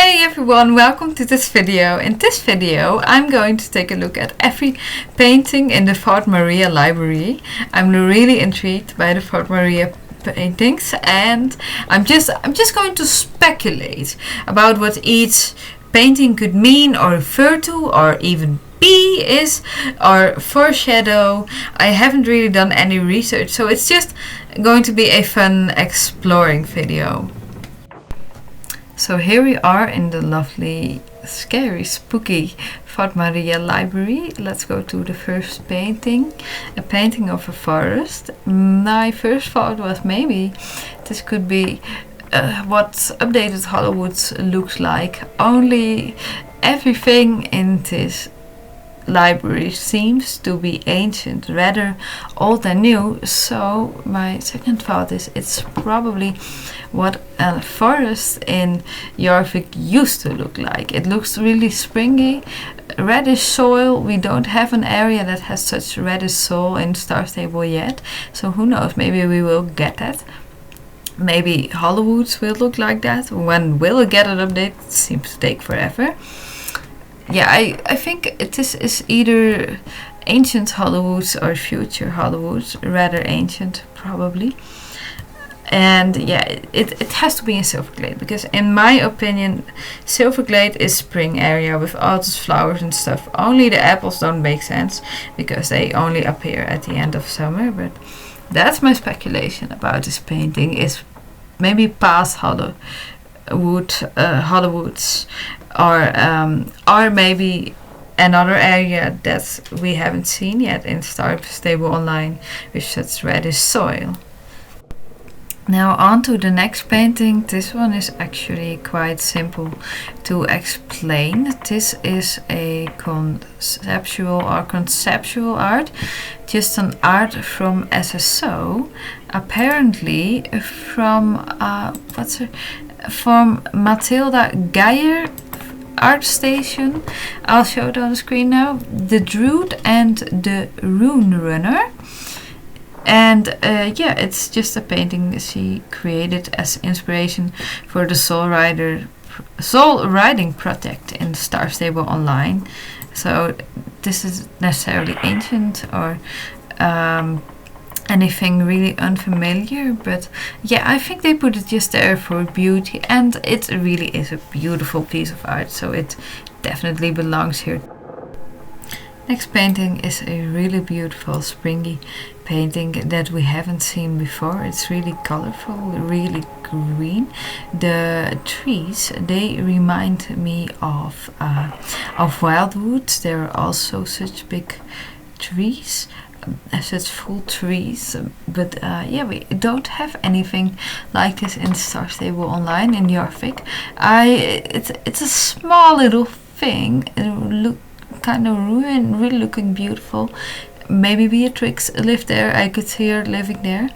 Hey everyone, welcome to this video. In this video I'm going to take a look at every painting in the Fort Maria library. I'm really intrigued by the Fort Maria paintings and I'm just going to speculate about what each painting could mean or refer to or even is or foreshadow. I haven't really done any research, so it's just going to be a fun exploring video. So here we are in the lovely, scary, spooky Fort Maria library. Let's go to the first painting, a painting of a forest. My first thought was maybe this could be what updated Hollywood looks like, only everything in this library seems to be ancient, rather old than new. So my second thought is it's probably what a forest in Jorvik used to look like. It looks really springy, reddish soil. We don't have an area that has such reddish soil in Star Stable yet, so who knows, maybe we will get that. Maybe Hollywoods will look like that. When will it get an update? It seems to take forever. Yeah, I think this is either ancient Hollywoods or future Hollywoods, rather ancient probably. And yeah, it has to be in Silverglade, because in my opinion Silverglade is spring area with all those flowers and stuff. Only the apples don't make sense because they only appear at the end of summer, but that's my speculation about this painting, is maybe past Hollywoods or maybe another area that we haven't seen yet in StarStableOnline with such reddish soil. Now on to the next painting. This one is actually quite simple to explain. This is a conceptual art, just an art from SSO, apparently from from Matilda Geyer art station. I'll show it on the screen now. The Druid and the Rune Runner. And yeah, it's just a painting she created as inspiration for the Soul Riding project in StarStableOnline. So this is necessarily ancient or anything really unfamiliar, but yeah, I think they put it just there for beauty, and it really is a beautiful piece of art, so it definitely belongs here. Next painting is a really beautiful springy painting that we haven't seen before. It's really colorful, really green. The trees, they remind me of wildwoods. There are also such big trees, such full trees, but yeah, we don't have anything like this in StarStableOnline in Jorvik. It's a small little thing. It kind of ruined, really looking beautiful. Maybe Beatrix lived there. I could see her living there,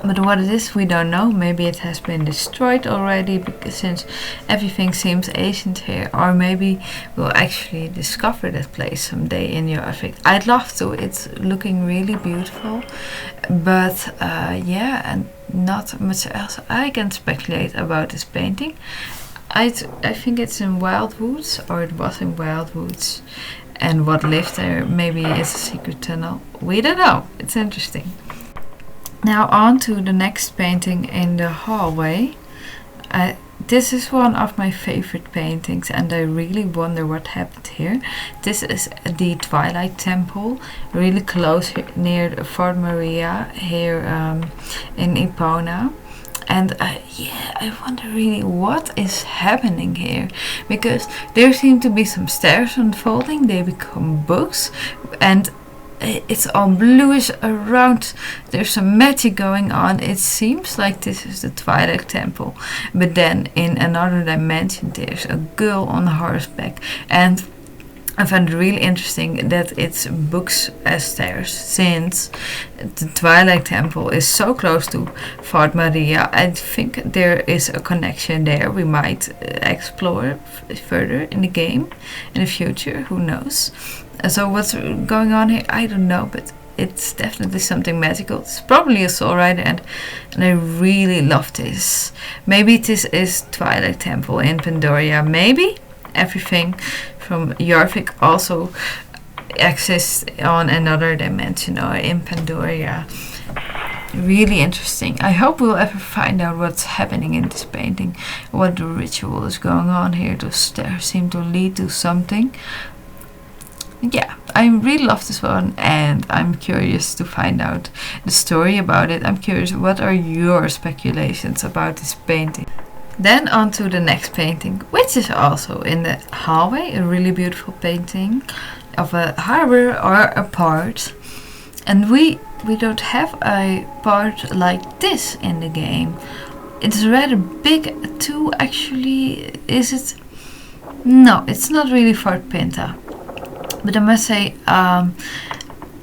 but what it is we don't know. Maybe it has been destroyed already, because since everything seems ancient here, or maybe we'll actually discover that place someday in Jorvik. I'd love to. It's looking really beautiful, but yeah, and not much else I can speculate about this painting. I think it's in Wildwoods, or it was in Wildwoods, and what lived there maybe is a secret tunnel. We don't know. It's interesting. Now on to the next painting in the hallway. This is one of my favorite paintings, and I really wonder what happened here. This is the Twilight temple, really close here, near Fort Maria here in Epona. And yeah, I wonder really what is happening here, because there seem to be some stairs unfolding, they become books, and it's all bluish around. There's some magic going on. It seems like this is the Twilight temple, but then in another dimension there's a girl on horseback, and I find it really interesting that it's books as stairs, since the Twilight Temple is so close to Fort Maria. I think there is a connection there. We might explore further in the game in the future, who knows. So what's going on here, I don't know, but it's definitely something magical. It's probably a soul rider, and I really love this. Maybe this is Twilight Temple in Pandoria. Maybe everything from Jorvik also exists on another dimension or in Pandoria. Really interesting. I hope we'll ever find out what's happening in this painting, what the ritual is going on here. Those stairs seem to lead to something. Yeah, I really love this one, and I'm curious to find out the story about it. I'm curious, what are your speculations about this painting? Then on to the next painting, which is also in the hallway, a really beautiful painting of a harbor or a port. And we don't have a part like this in the game. It's rather big too, actually. Is it? No, it's not really Fort Pinta. But I must say,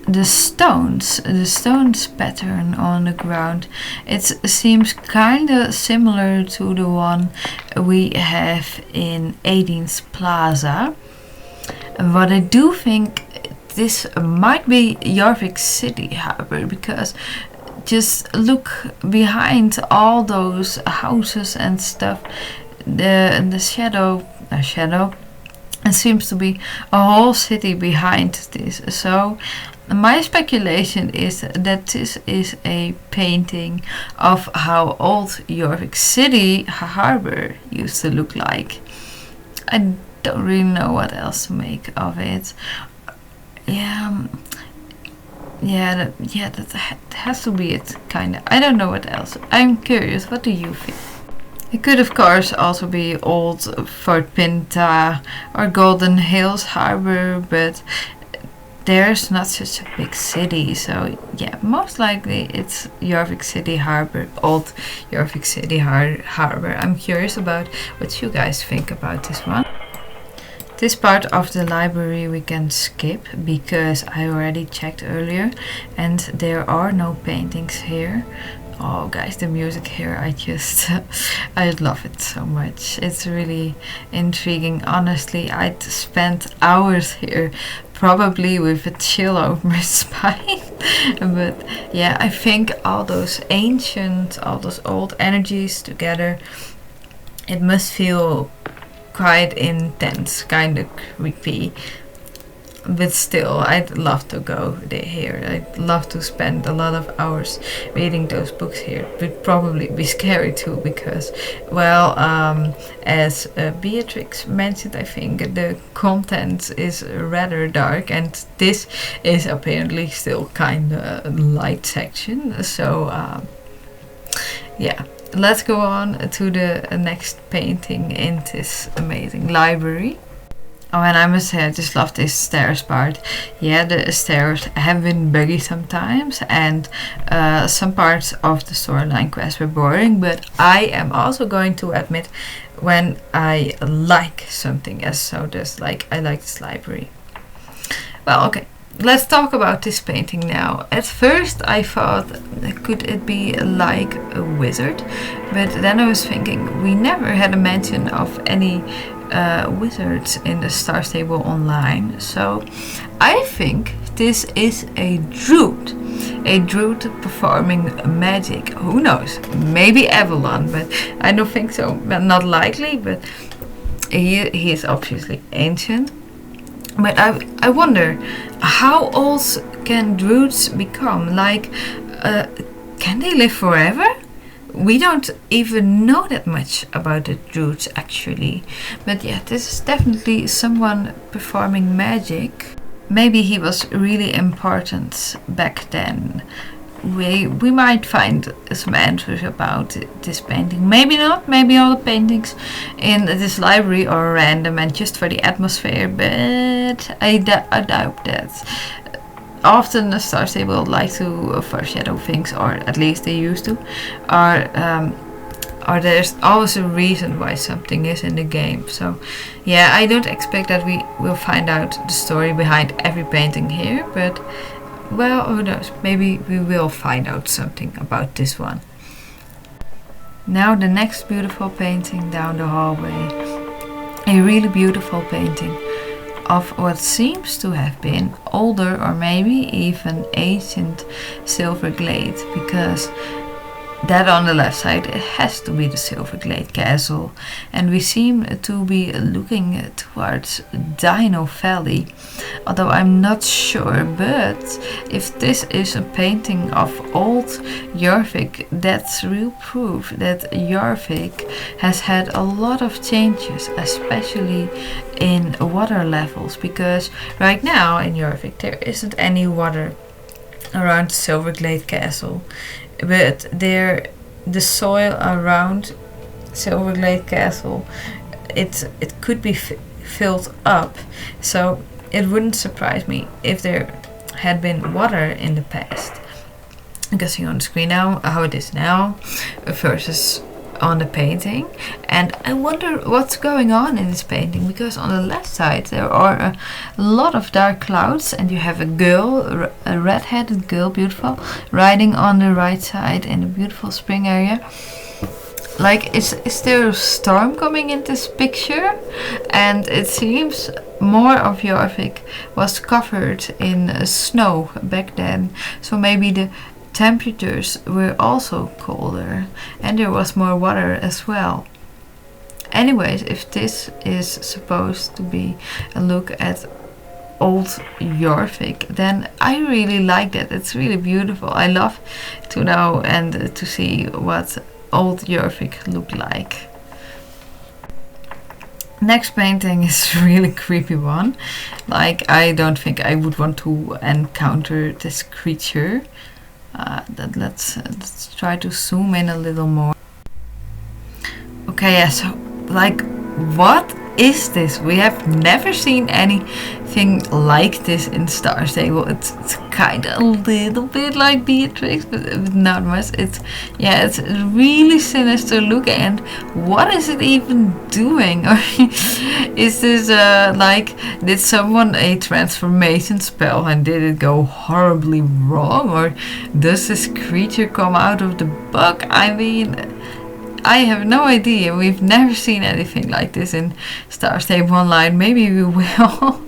the stones pattern on the ground, it seems kind of similar to the one we have in Aideen's Plaza. And what I do think, this might be Jorvik City Harbour, because just look behind all those houses and stuff, the shadow, it seems to be a whole city behind this. So my speculation is that this is a painting of how old Jorvik City Harbour used to look like. I don't really know what else to make of it. That has to be it, kinda. I don't know what else. I'm curious, what do you think? It could of course also be old Fort Pinta or Golden Hills Harbour, but there's not such a big city, so yeah, most likely it's Jorvik City Harbour, old Jorvik City Harbour. I'm curious about what you guys think about this one. This part of the library we can skip because I already checked earlier and there are no paintings here. Oh guys, the music here, I love it so much. It's really intriguing. Honestly, I'd spent hours here, probably with a chill over my spine. But yeah, I think all those old energies together, it must feel quite intense, kind of creepy. But still, I'd love to go here. I'd love to spend a lot of hours reading those books here. It would probably be scary too, because, well, as Beatrix mentioned, I think the content is rather dark, and this is apparently still kind of light section. So, yeah. Let's go on to the next painting in this amazing library. Oh, and I must say, I just love this stairs part. Yeah, the stairs have been buggy sometimes, and some parts of the storyline quest were boring, but I am also going to admit when I like something as so just like I like this library. Well, okay. Let's talk about this painting now. At first I thought, could it be like a wizard? But then I was thinking, we never had a mention of any wizards in the StarStableOnline. So I think this is a druid. A druid performing magic. Who knows? Maybe Avalon, but I don't think so. Well, not likely, but he is obviously ancient. But I wonder, how old can druids become? Like, can they live forever? We don't even know that much about the druids actually. But yeah, this is definitely someone performing magic. Maybe he was really important back then. We might find some answers about this painting. Maybe not. Maybe all the paintings in this library are random and just for the atmosphere. But I doubt that. Often the Star Stable like to foreshadow things, or at least they used to. Or there's always a reason why something is in the game. So yeah, I don't expect that we will find out the story behind every painting here, but well, who knows, maybe we will find out something about this one. Now the next beautiful painting down the hallway. A really beautiful painting of what seems to have been older or maybe even ancient Silverglade, because that on the left side, it has to be the Silverglade castle, and we seem to be looking towards Dino Valley, although I'm not sure. But if this is a painting of old Jorvik, that's real proof that Jorvik has had a lot of changes, especially in water levels, because right now in Jorvik there isn't any water around Silverglade castle. But the soil around Silverglade Castle, it could be filled up, so it wouldn't surprise me if there had been water in the past. You can see on the screen now how it is now versus on the painting, and I wonder what's going on in this painting, because on the left side there are a lot of dark clouds, and you have a girl, a red-headed girl, beautiful, riding on the right side in a beautiful spring area. Like, is there a storm coming in this picture? And it seems more of Jorvik was covered in snow back then, so maybe the temperatures were also colder and there was more water as well. Anyways, if this is supposed to be a look at old Jorvik, then I really like that. It's really beautiful. I love to know and to see what old Jorvik looked like. Next painting is a really creepy one. Like, I don't think I would want to encounter this creature. Let's try to zoom in a little more. Okay, yeah, so like, what is this? We have never seen anything like this in Star Stable. It's kind of a little bit like Beatrix, but not much. It's really sinister looking. And what is it even doing? Or is this like, did someone a transformation spell and did it go horribly wrong? Or does this creature come out of the book? I mean, I have no idea. We've never seen anything like this in StarStableOnline. Maybe we will.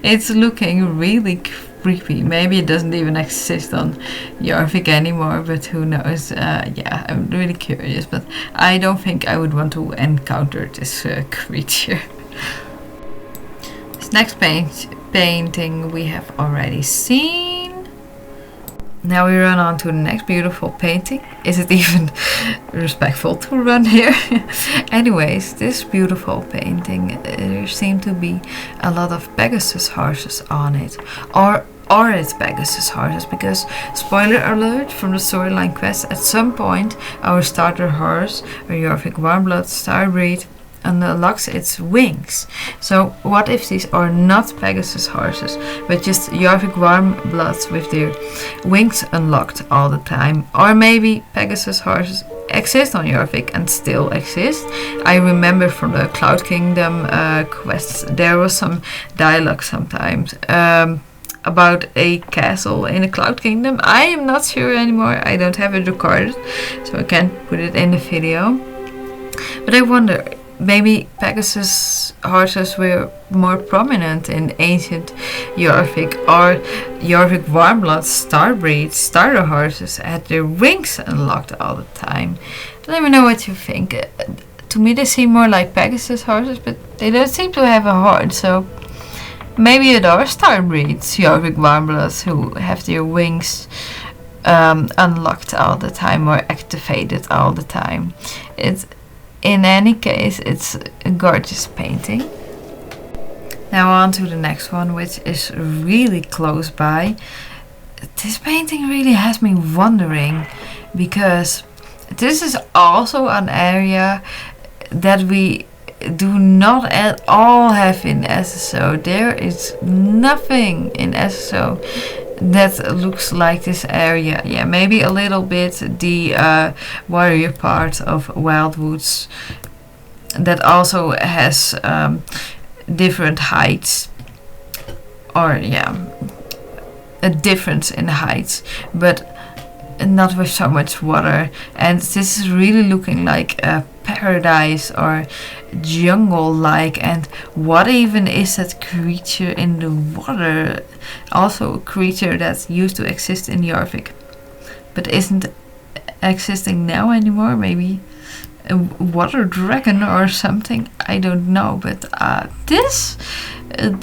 It's looking really creepy. Maybe it doesn't even exist on Jorvik anymore, but who knows. Yeah, I'm really curious, but I don't think I would want to encounter this creature. This next painting we have already seen. Now we run on to the next beautiful painting. Is it even respectful to run here? Anyways, this beautiful painting, there seem to be a lot of Pegasus horses on it. Or are it Pegasus horses? Because, spoiler alert from the storyline quest, at some point our starter horse, a Jorvik Warmblood Starbreed, unlocks its wings. So what if these are not Pegasus horses, but just Jorvik Warmbloods with their wings unlocked all the time? Or maybe Pegasus horses exist on Jorvik and still exist. I remember from the Cloud Kingdom quests there was some dialogue sometimes about a castle in the Cloud Kingdom. I am not sure anymore. I don't have it recorded, so I can't put it in the video. But I wonder, maybe Pegasus horses were more prominent in ancient Jorvik, or Jorvik Warmblood Starbreed starter horses had their wings unlocked all the time. Let me know what you think. To me they seem more like Pegasus horses, but they don't seem to have a horn, so maybe it are Starbreeds, Jorvik Warmbloods, who have their wings unlocked all the time or activated all the time. In any case, it's a gorgeous painting. Now on to the next one, which is really close by. This painting really has me wondering, because this is also an area that we do not at all have in SSO. There is nothing in SSO that looks like this area. Yeah, maybe a little bit the warrior part of Wildwoods that also has different heights, or yeah, a difference in heights, but not with so much water. And this is really looking like a paradise or jungle like. And what even is that creature in the water? Also a creature that used to exist in Jorvik but isn't existing now anymore. Maybe a water dragon or something, I don't know. But this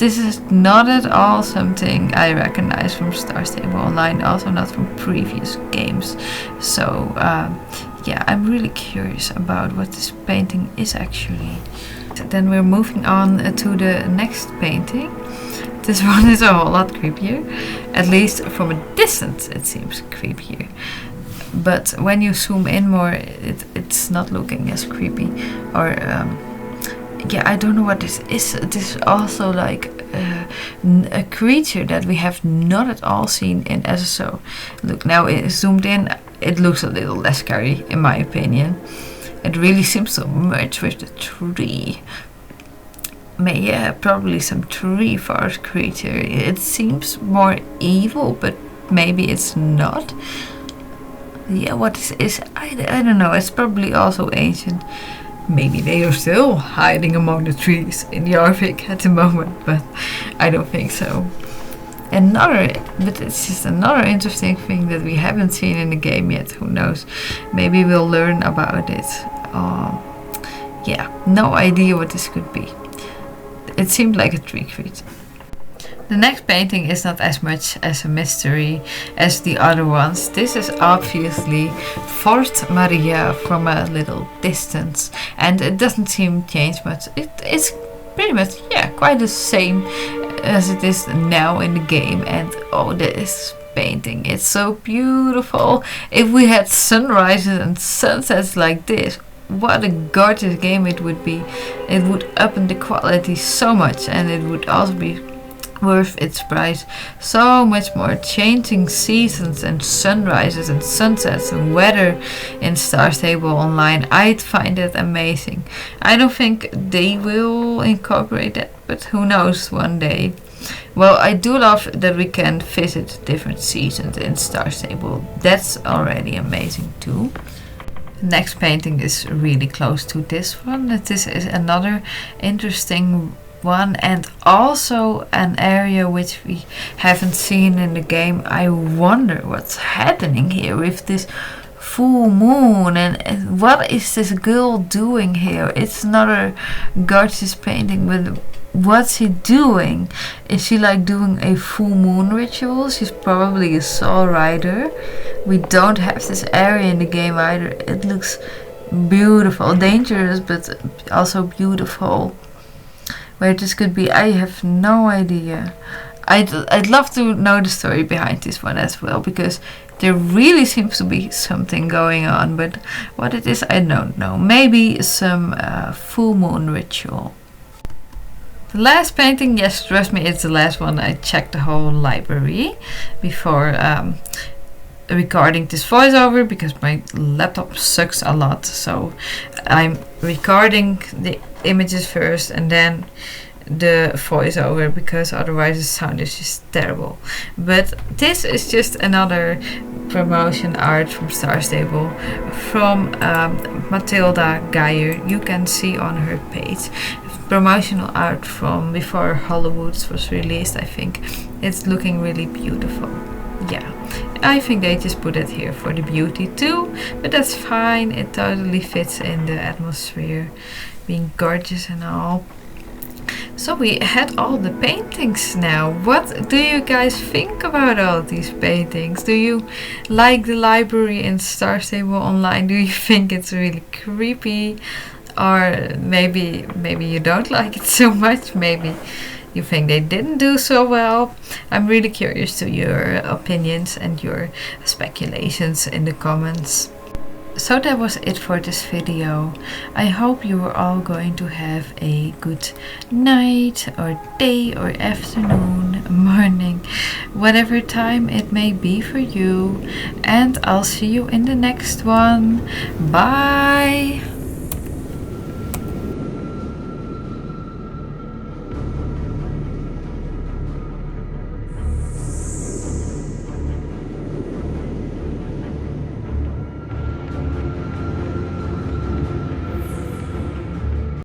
is not at all something I recognize from StarStableOnline, also not from previous games. So yeah, I'm really curious about what this painting is actually. Then we're moving on to the next painting. This one is a whole lot creepier, at least from a distance it seems creepier. But when you zoom in more, it's not looking as creepy. Or yeah, I don't know what this is. This is also like a creature that we have not at all seen in SSO. Look, now it's zoomed in, it looks a little less scary in my opinion. It really seems to merge with the tree. Yeah, probably some tree forest creature. It seems more evil, but maybe it's not. Yeah, what is I don't know. It's probably also ancient. Maybe they are still hiding among the trees in Jorvik at the moment, but I don't think so. But it's just another interesting thing that we haven't seen in the game yet. Who knows? Maybe we'll learn about it. Yeah, no idea what this could be. It seemed like a tree creature. The next painting is not as much as a mystery as the other ones. This is obviously Fort Maria from a little distance, and it doesn't seem changed much. It's pretty much, yeah, quite the same as it is now in the game. And oh, this painting, it's so beautiful. If we had sunrises and sunsets like this, what a gorgeous game it would be. It would up the quality so much, and it would also be worth its price so much more. Changing seasons and sunrises and sunsets and weather in StarStableOnline, I'd find it amazing. I don't think they will incorporate that, but who knows, one day. Well, I do love that we can visit different seasons in StarStable. That's already amazing too. The next painting is really close to this one. This is another interesting one, and also an area which we haven't seen in the game. I wonder what's happening here with this full moon, and what is this girl doing here? It's another gorgeous painting, but what's she doing? Is she like doing a full moon ritual? She's probably a soul rider. We don't have this area in the game either. It looks beautiful, dangerous, but also beautiful. Where this could be, I have no idea. I'd love to know the story behind this one as well, because there really seems to be something going on, but what it is I don't know. Maybe some full moon ritual. The last painting, yes, trust me, it's the last one. I checked the whole library before recording this voiceover, because my laptop sucks a lot, so I'm recording the images first and then the voiceover, because otherwise the sound is just terrible. But this is just another promotion art from StarStable from Matilda Geyer. You can see on her page promotional art from before Hollywood was released, I think. It's looking really beautiful. Yeah, I think they just put it here for the beauty too, but that's fine. It totally fits in the atmosphere, being gorgeous and all. So we had all the paintings now. What do you guys think about all these paintings? Do you like the library in StarStableOnline? Do you think it's really creepy? Or maybe you don't like it so much? Maybe you think they didn't do so well? I'm really curious to your opinions and your speculations in the comments. So that was it for this video. I hope you are all going to have a good night or day or afternoon, morning, whatever time it may be for you. And I'll see you in the next one. Bye!